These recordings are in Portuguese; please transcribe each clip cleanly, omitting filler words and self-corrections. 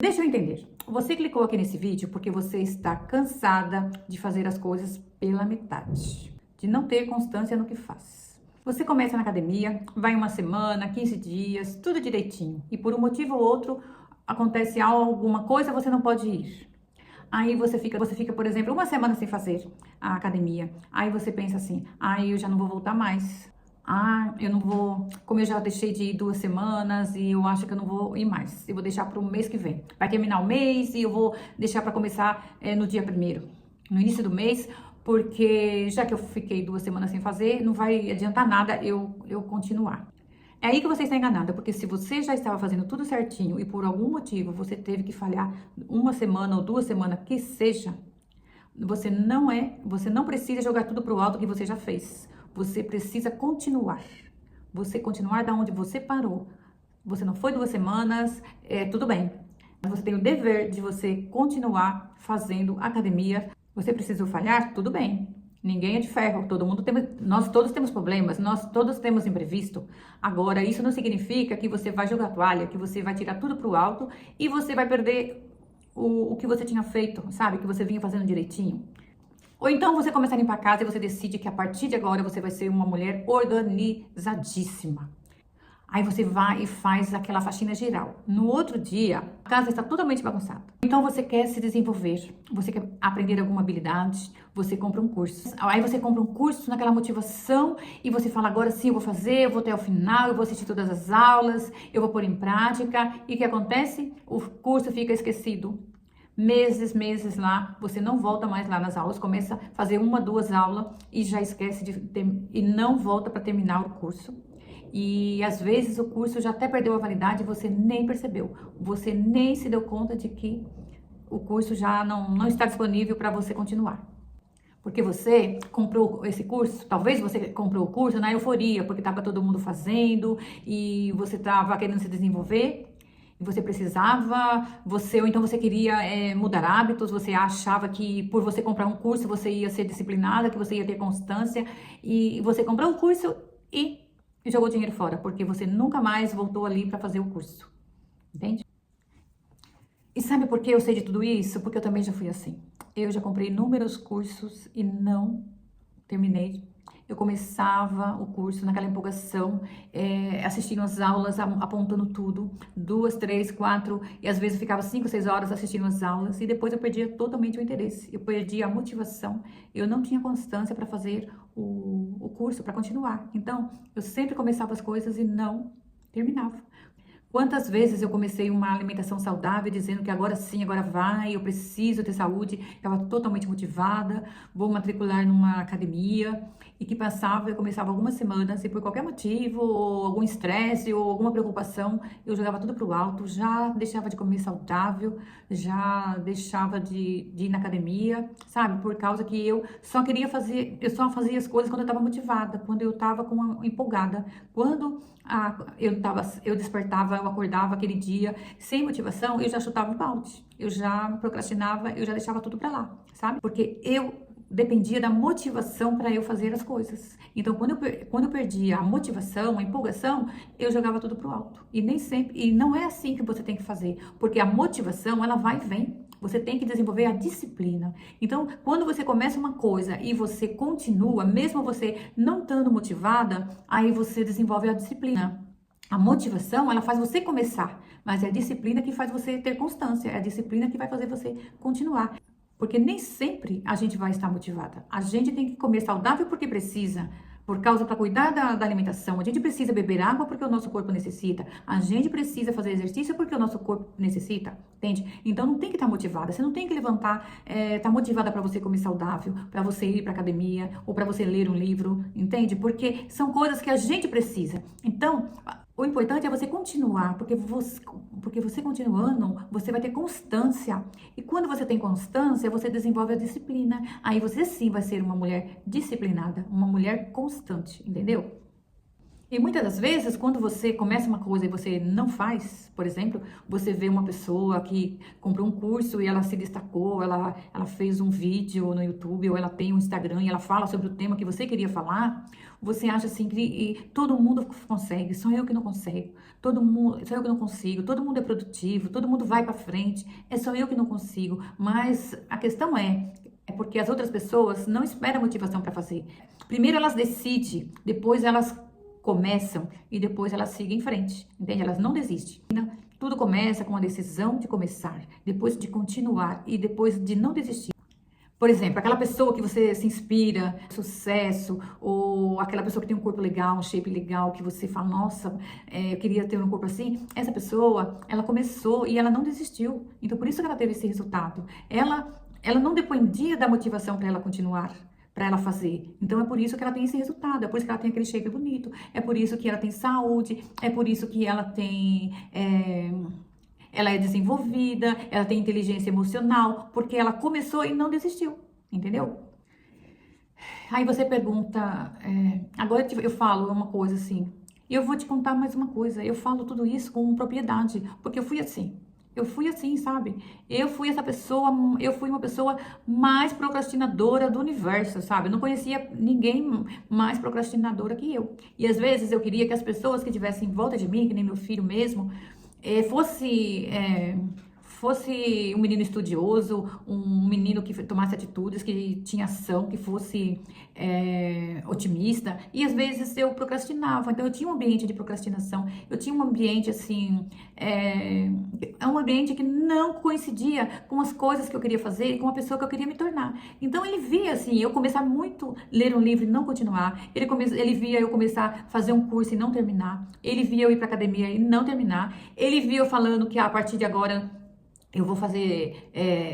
Deixa eu entender. Você clicou aqui nesse vídeo porque você está cansada de fazer as coisas pela metade, de não ter constância no que faz. Você começa na academia, vai uma semana, 15 dias, tudo direitinho, e por um motivo ou outro acontece alguma coisa, você não pode ir. Aí você fica, por exemplo, uma semana sem fazer a academia. Aí você pensa assim: eu já não vou voltar mais. Eu não vou, como eu já deixei de ir 2 semanas e eu acho que eu não vou ir mais. Eu vou deixar para o mês que vem. Vai terminar o mês e eu vou deixar para começar no dia 1º, no início do mês, porque já que eu fiquei 2 semanas sem fazer, não vai adiantar nada eu continuar. É aí que você está enganada, porque se você já estava fazendo tudo certinho e por algum motivo você teve que falhar uma semana ou 2 semanas, que seja, você não precisa jogar tudo pro alto que você já fez. Você precisa continuar. Você continuar da onde você parou. Você não foi 2 semanas, tudo bem. Mas você tem o dever de você continuar fazendo academia. Você precisou falhar? Tudo bem. Ninguém é de ferro, nós todos temos problemas, nós todos temos imprevisto. Agora, isso não significa que você vai jogar toalha, que você vai tirar tudo pro alto e você vai perder o que você tinha feito, sabe? Que você vinha fazendo direitinho. Ou então você começa a limpar a casa e você decide que a partir de agora você vai ser uma mulher organizadíssima. Aí você vai e faz aquela faxina geral. No outro dia, a casa está totalmente bagunçada. Então você quer se desenvolver, você quer aprender alguma habilidade, você compra um curso. Aí você compra um curso naquela motivação e você fala: agora sim eu vou fazer, eu vou até o final, eu vou assistir todas as aulas, eu vou pôr em prática. E o que acontece? O curso fica esquecido. Meses lá, você não volta mais lá nas aulas, começa a fazer 1, 2 aulas e já esquece e não volta para terminar o curso. E às vezes o curso já até perdeu a validade e você nem percebeu. Você nem se deu conta de que o curso já não está disponível para você continuar. Porque você comprou esse curso, talvez você comprou o curso na euforia, porque estava todo mundo fazendo e você estava querendo se desenvolver. E você precisava, ou então você queria mudar hábitos, você achava que por você comprar um curso você ia ser disciplinada, que você ia ter constância, e você comprou o curso e jogou dinheiro fora, porque você nunca mais voltou ali para fazer o curso, entende? E sabe por que eu sei de tudo isso? Porque eu também já fui assim. Eu já comprei inúmeros cursos e não terminei. Eu começava o curso naquela empolgação, assistindo as aulas, apontando tudo, 2, 3, 4, e às vezes eu ficava 5, 6 horas assistindo as aulas, e depois eu perdia totalmente o interesse, eu perdia a motivação, eu não tinha constância para fazer o curso, para continuar. Então, eu sempre começava as coisas e não terminava. Quantas vezes eu comecei uma alimentação saudável dizendo que agora sim, agora vai, eu preciso ter saúde, estava totalmente motivada, vou matricular numa academia, e que passava, eu começava algumas semanas e por qualquer motivo, ou algum estresse, ou alguma preocupação, eu jogava tudo pro alto, já deixava de comer saudável, já deixava de ir na academia, sabe? Por causa que eu só fazia as coisas quando eu estava motivada, quando eu estava empolgada, quando eu despertava, eu acordava aquele dia sem motivação, eu já chutava o balde, eu já procrastinava, eu já deixava tudo pra lá, sabe? Porque eu dependia da motivação para eu fazer as coisas. Então, quando eu perdia a motivação, a empolgação, eu jogava tudo pro alto. E nem sempre, e não é assim que você tem que fazer, porque a motivação, ela vai e vem. Você tem que desenvolver a disciplina. Então, quando você começa uma coisa e você continua, mesmo você não estando motivada, aí você desenvolve a disciplina. A motivação, ela faz você começar, mas é a disciplina que faz você ter constância, é a disciplina que vai fazer você continuar. Porque nem sempre a gente vai estar motivada. A gente tem que comer saudável porque precisa, por causa para cuidar da alimentação. A gente precisa beber água porque o nosso corpo necessita. A gente precisa fazer exercício porque o nosso corpo necessita, entende? Então não tem que estar motivada. Você não tem que levantar, estar motivada para você comer saudável, para você ir para academia ou para você ler um livro, entende? Porque são coisas que a gente precisa. Então, o importante é você continuar, porque você continuando, você vai ter constância. E quando você tem constância, você desenvolve a disciplina. Aí você sim vai ser uma mulher disciplinada, uma mulher constante, entendeu? E muitas das vezes, quando você começa uma coisa e você não faz, por exemplo, você vê uma pessoa que comprou um curso e ela se destacou, ela fez um vídeo no YouTube ou ela tem um Instagram e ela fala sobre o tema que você queria falar, você acha assim que todo mundo consegue, só eu que não consigo, todo mundo, só eu que não consigo, todo mundo é produtivo, todo mundo vai para frente, é só eu que não consigo. Mas a questão é porque as outras pessoas não esperam motivação para fazer. Primeiro elas decidem, depois elas começam e depois elas seguem em frente, entende? Elas não desistem. Tudo começa com a decisão de começar, depois de continuar e depois de não desistir. Por exemplo, aquela pessoa que você se inspira, sucesso, ou aquela pessoa que tem um corpo legal, um shape legal, que você fala, nossa, eu queria ter um corpo assim. Essa pessoa, ela começou e ela não desistiu. Então, por isso que ela teve esse resultado. Ela não dependia da motivação para ela continuar, para ela fazer. Então, é por isso que ela tem esse resultado, é por isso que ela tem aquele shape bonito, é por isso que ela tem saúde, é por isso que ela tem... ela é desenvolvida, ela tem inteligência emocional, porque ela começou e não desistiu, entendeu? Aí você pergunta, agora eu falo uma coisa assim, e eu vou te contar mais uma coisa, eu falo tudo isso com propriedade, porque eu fui assim. Eu fui assim, sabe? Eu fui uma pessoa mais procrastinadora do universo, sabe? Eu não conhecia ninguém mais procrastinadora que eu. E às vezes eu queria que as pessoas que estivessem em volta de mim, que nem meu filho mesmo, fosse um menino estudioso, um menino que tomasse atitudes, que tinha ação, que fosse otimista. E às vezes eu procrastinava, então eu tinha um ambiente de procrastinação, eu tinha um ambiente assim, um ambiente que não coincidia com as coisas que eu queria fazer e com a pessoa que eu queria me tornar. Então ele via assim, eu começar muito a ler um livro e não continuar, ele via eu começar a fazer um curso e não terminar, ele via eu ir para academia e não terminar, ele via eu falando que a partir de agora eu vou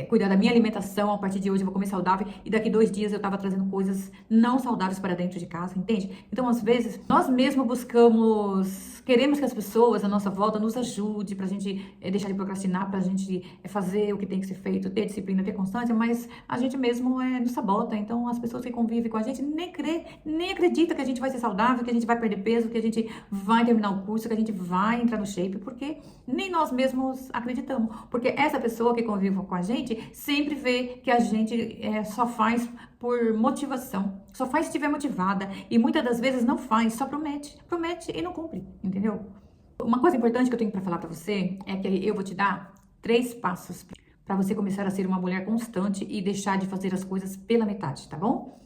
cuidar da minha alimentação, a partir de hoje eu vou comer saudável, e daqui 2 dias eu tava trazendo coisas não saudáveis para dentro de casa, entende? Então, às vezes, nós mesmos queremos que as pessoas à nossa volta nos ajudem pra gente deixar de procrastinar, pra gente fazer o que tem que ser feito, ter disciplina, ter constância, mas a gente mesmo nos sabota. Então, as pessoas que convivem com a gente nem acreditam que a gente vai ser saudável, que a gente vai perder peso, que a gente vai terminar o curso, que a gente vai entrar no shape, porque nem nós mesmos acreditamos, porque essa pessoa que convive com a gente sempre vê que a gente só faz por motivação, só faz se estiver motivada, e muitas das vezes não faz, só promete e não cumpre, entendeu? Uma coisa importante que eu tenho para falar para você é que eu vou te dar 3 passos para você começar a ser uma mulher constante e deixar de fazer as coisas pela metade, tá bom?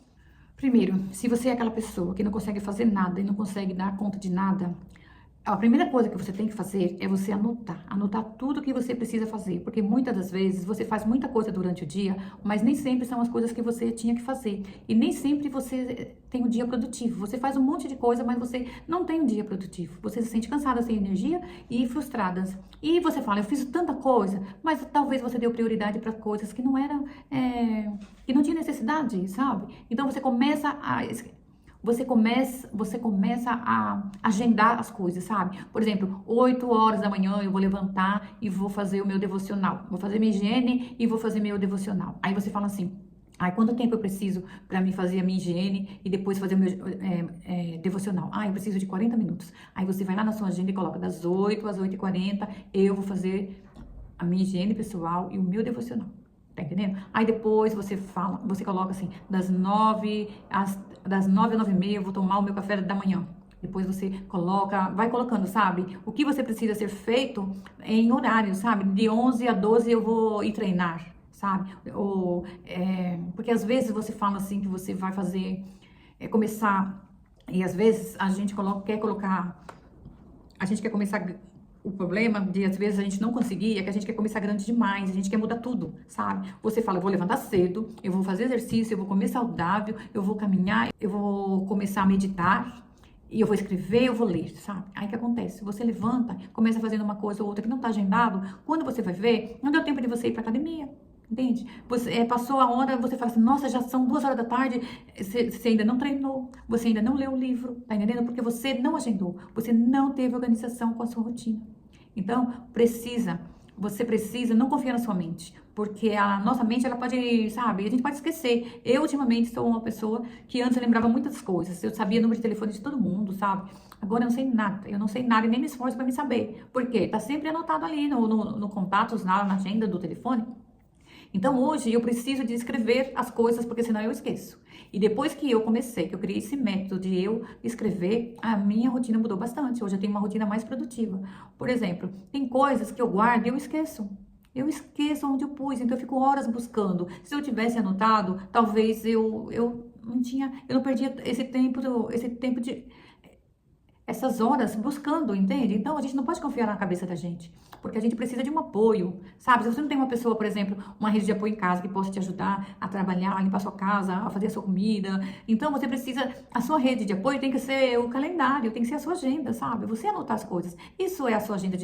Primeiro, se você é aquela pessoa que não consegue fazer nada e não consegue dar conta de nada, a primeira coisa que você tem que fazer é você anotar tudo que você precisa fazer, porque muitas das vezes você faz muita coisa durante o dia, mas nem sempre são as coisas que você tinha que fazer, e nem sempre você tem um dia produtivo. Você faz um monte de coisa, mas você não tem um dia produtivo, você se sente cansada, sem energia e frustrada, e você fala, eu fiz tanta coisa, mas talvez você deu prioridade para coisas que não eram, que não tinha necessidade, sabe? Então você começa a agendar as coisas, sabe? Por exemplo, 8 horas da manhã eu vou levantar e vou fazer o meu devocional. Vou fazer minha higiene e vou fazer meu devocional. Aí você fala assim, quanto tempo eu preciso para mim fazer a minha higiene e depois fazer o meu devocional? Eu preciso de 40 minutos. Aí você vai lá na sua agenda e coloca das 8 às 8h40, eu vou fazer a minha higiene pessoal e o meu devocional. Tá entendendo? Aí depois você coloca assim, das 9 às 9h30 eu vou tomar o meu café da manhã. Depois você vai colocando, sabe? O que você precisa ser feito em horário, sabe? De 11 a 12 eu vou ir treinar, sabe? Porque às vezes você fala assim que você vai começar, e às vezes a gente quer começar. O problema de, às vezes, a gente não conseguir é que a gente quer começar grande demais, a gente quer mudar tudo, sabe? Você fala, eu vou levantar cedo, eu vou fazer exercício, eu vou comer saudável, eu vou caminhar, eu vou começar a meditar, e eu vou escrever, eu vou ler, sabe? Aí o que acontece? Você levanta, começa fazendo uma coisa ou outra que não tá agendado, quando você vai ver, não deu tempo de você ir pra academia. Entende? Você passou a hora, você fala assim, nossa, já são 2 horas da tarde, você ainda não treinou, você ainda não leu o livro, tá entendendo? Porque você não agendou, você não teve organização com a sua rotina. Então, precisa você precisa não confiar na sua mente, porque a nossa mente, ela pode, sabe, a gente pode esquecer. Eu, ultimamente, sou uma pessoa que antes eu lembrava muitas coisas, eu sabia o número de telefone de todo mundo, sabe? Agora eu não sei nada, eu não sei nada e nem me esforço para me saber, porque tá sempre anotado ali no contatos, na agenda do telefone. Então hoje eu preciso de escrever as coisas, porque senão eu esqueço. E depois que eu comecei, que eu criei esse método de eu escrever, a minha rotina mudou bastante. Hoje eu tenho uma rotina mais produtiva. Por exemplo, tem coisas que eu guardo e eu esqueço. Eu esqueço onde eu pus, então eu fico horas buscando. Se eu tivesse anotado, talvez eu não tinha, eu não perdia esse tempo de essas horas buscando, entende? Então a gente não pode confiar na cabeça da gente, porque a gente precisa de um apoio, sabe? Se você não tem uma pessoa, por exemplo, uma rede de apoio em casa que possa te ajudar a trabalhar, a limpar sua casa, a fazer a sua comida, então você precisa, a sua rede de apoio tem que ser o calendário, tem que ser a sua agenda, sabe? Você anotar as coisas. Isso é a sua agenda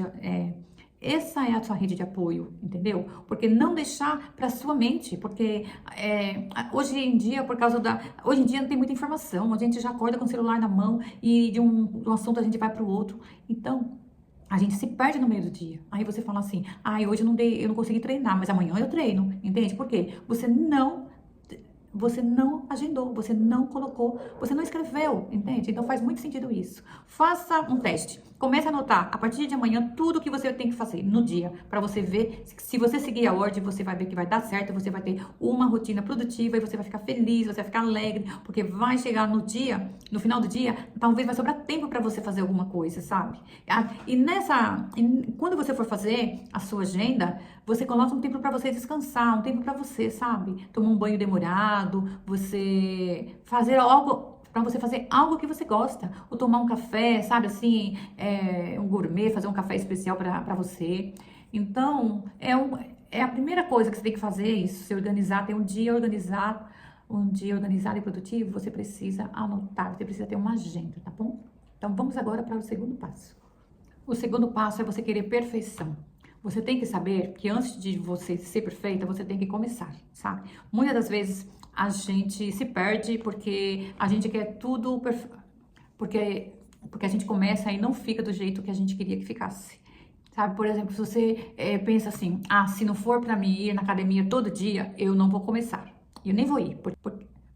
essa é a sua rede de apoio, entendeu? Porque não deixar para sua mente, porque hoje em dia, hoje em dia não tem muita informação, a gente já acorda com o celular na mão e de um assunto a gente vai para o outro. Então, a gente se perde no meio do dia. Aí você fala assim, hoje eu não consegui treinar, mas amanhã eu treino, entende? Por quê? Você não agendou, você não colocou, você não escreveu, entende? Então faz muito sentido isso. Faça um teste. Comece a anotar a partir de amanhã tudo que você tem que fazer no dia, para você ver se você seguir a ordem, você vai ver que vai dar certo, você vai ter uma rotina produtiva e você vai ficar feliz, você vai ficar alegre, porque vai chegar no final do dia, talvez vai sobrar tempo para você fazer alguma coisa, sabe? Quando você for fazer a sua agenda, você coloca um tempo para você descansar, um tempo para você, sabe? Tomar um banho demorado, você fazer algo para você fazer algo que você gosta, ou tomar um café, sabe assim, um gourmet, fazer um café especial para você. Então, é a primeira coisa que você tem que fazer, isso, se organizar, ter um dia organizado e produtivo, você precisa anotar, você precisa ter uma agenda, tá bom? Então, vamos agora para o segundo passo. O segundo passo é você querer perfeição. Você tem que saber que antes de você ser perfeita, você tem que começar, sabe? Muitas das vezes a gente se perde porque a gente quer tudo porque a gente começa e não fica do jeito que a gente queria que ficasse. Sabe, por exemplo, se você pensa assim, se não for para mim ir na academia todo dia, eu não vou começar. Eu nem vou ir,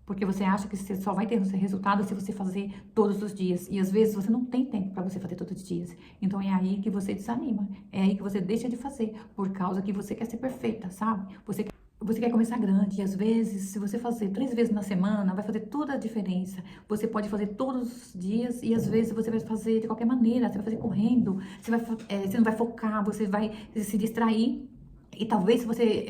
porque você acha que você só vai ter resultado se você fazer todos os dias. E às vezes você não tem tempo para você fazer todos os dias. Então é aí que você desanima. É aí que você deixa de fazer. Por causa que você quer ser perfeita, sabe? Você quer começar grande. E às vezes, se você fazer 3 vezes na semana, vai fazer toda a diferença. Você pode fazer todos os dias e às vezes você vai fazer de qualquer maneira. Você vai fazer correndo. Você não vai focar, você vai se distrair. E talvez se você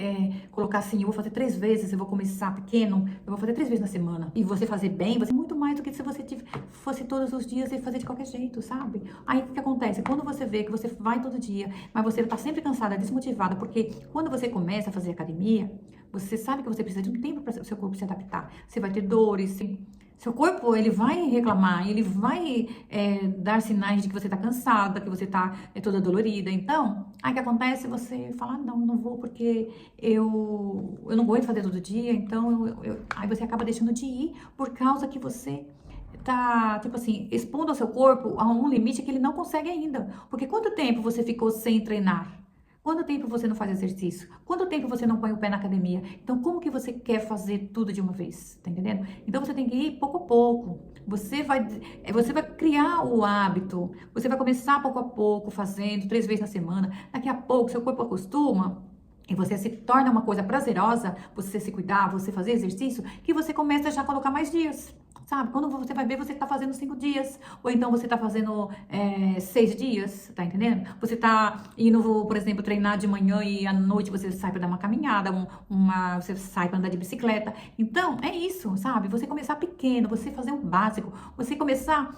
colocar assim, eu vou fazer 3 vezes, eu vou começar pequeno, eu vou fazer 3 vezes na semana. E você fazer bem, você muito mais do que se você fosse todos os dias e fazer de qualquer jeito, sabe? Aí o que acontece? Quando você vê que você vai todo dia, mas você tá sempre cansada, desmotivada, porque quando você começa a fazer academia, você sabe que você precisa de um tempo para o seu corpo se adaptar. Você vai ter dores, seu corpo, ele vai reclamar, ele vai dar sinais de que você está cansada, que você está toda dolorida. Então, aí o que acontece? Você fala, não vou porque eu não aguento fazer todo dia. Então, aí você acaba deixando de ir por causa que você tá, tipo assim, expondo ao seu corpo a um limite que ele não consegue ainda. Porque quanto tempo você ficou sem treinar? Quanto tempo você não faz exercício? Quanto tempo você não põe o pé na academia? Então, como que você quer fazer tudo de uma vez? Tá entendendo? Então, você tem que ir pouco a pouco. Você vai criar o hábito. Você vai começar pouco a pouco, fazendo 3 vezes na semana. Daqui a pouco, seu corpo acostuma. E você se torna uma coisa prazerosa, você se cuidar, você fazer exercício, que você começa já a colocar mais dias. Sabe? Quando você vai ver, você está fazendo 5 dias. Ou então você está fazendo 6 dias, tá entendendo? Você está indo, por exemplo, treinar de manhã e à noite você sai para dar uma caminhada, você sai para andar de bicicleta. Então, é isso, sabe? Você começar pequeno, você fazer o básico. Você começar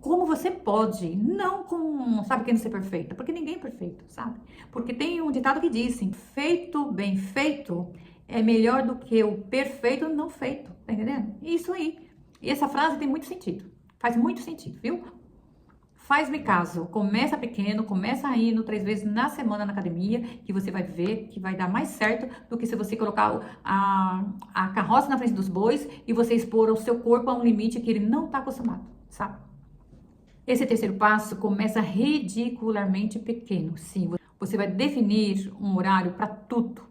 como você pode. Não com, sabe, querendo ser perfeita. Porque ninguém é perfeito, sabe? Porque tem um ditado que diz assim, feito, bem feito, é melhor do que o perfeito não feito. Tá entendendo? Isso aí. E essa frase tem muito sentido, faz muito sentido, viu? Faz-me caso, começa pequeno, começa indo 3 vezes na semana na academia, que você vai ver que vai dar mais certo do que se você colocar a carroça na frente dos bois e você expor o seu corpo a um limite que ele não está acostumado, sabe? Esse terceiro passo começa ridicularmente pequeno, sim. Você vai definir um horário para tudo.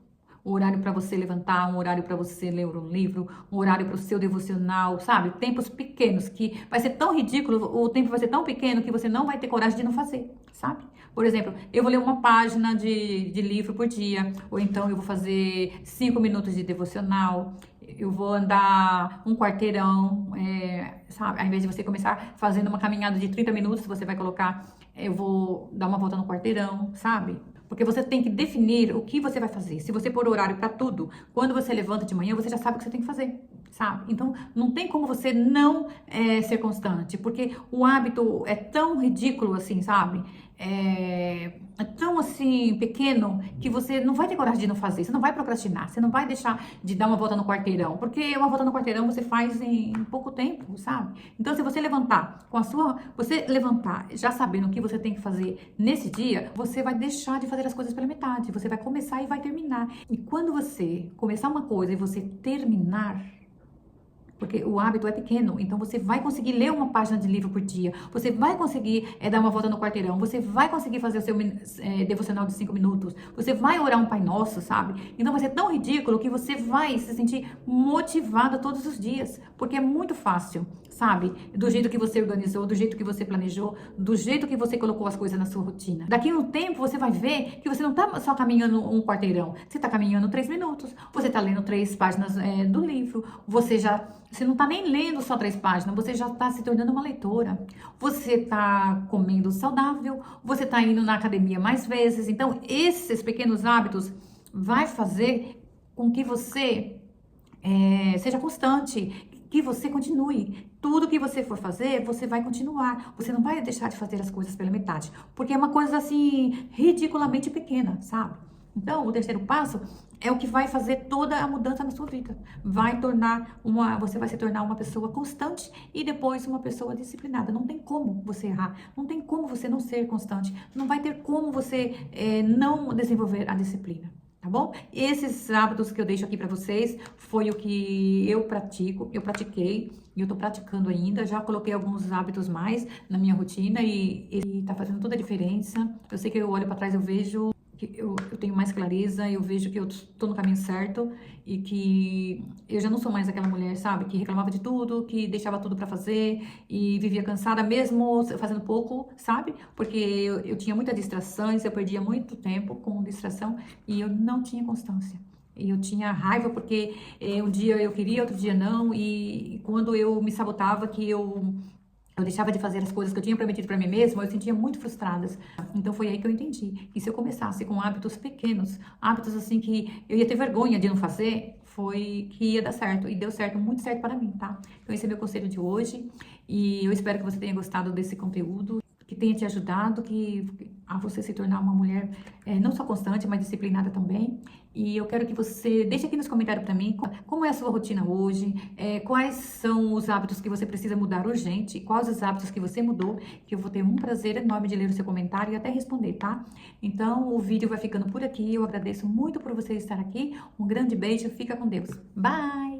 Um horário para você levantar, um horário para você ler um livro, um horário para o seu devocional, sabe? Tempos pequenos, que vai ser tão ridículo, o tempo vai ser tão pequeno que você não vai ter coragem de não fazer, sabe? Por exemplo, eu vou ler uma página de livro por dia, ou então eu vou fazer 5 minutos de devocional, eu vou andar um quarteirão, sabe? Ao invés de você começar fazendo uma caminhada de 30 minutos, você vai colocar, eu vou dar uma volta no quarteirão, sabe? Porque você tem que definir o que você vai fazer. Se você pôr horário para tudo, quando você levanta de manhã, você já sabe o que você tem que fazer, sabe? Então, não tem como você não ser constante, porque o hábito é tão ridículo assim, sabe? É tão assim pequeno que você não vai ter coragem de não fazer, você não vai procrastinar, você não vai deixar de dar uma volta no quarteirão, porque uma volta no quarteirão você faz em pouco tempo, sabe? Então, se você levantar você levantar já sabendo o que você tem que fazer nesse dia, você vai deixar de fazer as coisas pela metade, você vai começar e vai terminar. E quando você começar uma coisa e você terminar, porque o hábito é pequeno, então você vai conseguir ler uma página de livro por dia, você vai conseguir dar uma volta no quarteirão, você vai conseguir fazer o seu devocional de 5 minutos, você vai orar um Pai Nosso, sabe? Então vai ser tão ridículo que você vai se sentir motivada todos os dias, porque é muito fácil, sabe? Do jeito que você organizou, do jeito que você planejou, do jeito que você colocou as coisas na sua rotina. Daqui a um tempo você vai ver que você não tá só caminhando um quarteirão, você tá caminhando 3 minutos, você tá lendo 3 páginas do livro, você não tá nem lendo só 3 páginas, você já tá se tornando uma leitora. Você tá comendo saudável, você tá indo na academia mais vezes. Então, esses pequenos hábitos vai fazer com que você seja constante, que você continue. Tudo que você for fazer, você vai continuar. Você não vai deixar de fazer as coisas pela metade, porque é uma coisa assim ridiculamente pequena, sabe? Então, o terceiro passo é o que vai fazer toda a mudança na sua vida. Você vai se tornar uma pessoa constante e depois uma pessoa disciplinada. Não tem como você errar, não tem como você não ser constante, não vai ter como você não desenvolver a disciplina. Tá bom? Esses hábitos que eu deixo aqui pra vocês foi o que eu pratiquei e eu tô praticando ainda. Já coloquei alguns hábitos mais na minha rotina e tá fazendo toda a diferença. Eu sei que eu olho pra trás, eu vejo que eu tenho mais clareza, eu vejo que eu tô no caminho certo e que eu já não sou mais aquela mulher, sabe? Que reclamava de tudo, que deixava tudo pra fazer e vivia cansada mesmo fazendo pouco, sabe? Porque eu tinha muitas distrações, eu perdia muito tempo com distração e eu não tinha constância. E eu tinha raiva porque um dia eu queria, outro dia não, e quando eu me sabotava, que eu deixava de fazer as coisas que eu tinha prometido para mim mesma, eu sentia muito frustradas. Então foi aí que eu entendi que se eu começasse com hábitos pequenos, hábitos assim que eu ia ter vergonha de não fazer, foi que ia dar certo. E deu certo, muito certo para mim, tá? Então esse é meu conselho de hoje e eu espero que você tenha gostado desse conteúdo, que tenha te ajudado a você se tornar uma mulher não só constante, mas disciplinada também. E eu quero que você deixe aqui nos comentários para mim como é a sua rotina hoje, quais são os hábitos que você precisa mudar urgente, quais os hábitos que você mudou, que eu vou ter um prazer enorme de ler o seu comentário e até responder, tá? Então o vídeo vai ficando por aqui, eu agradeço muito por você estar aqui, um grande beijo, fica com Deus. Bye!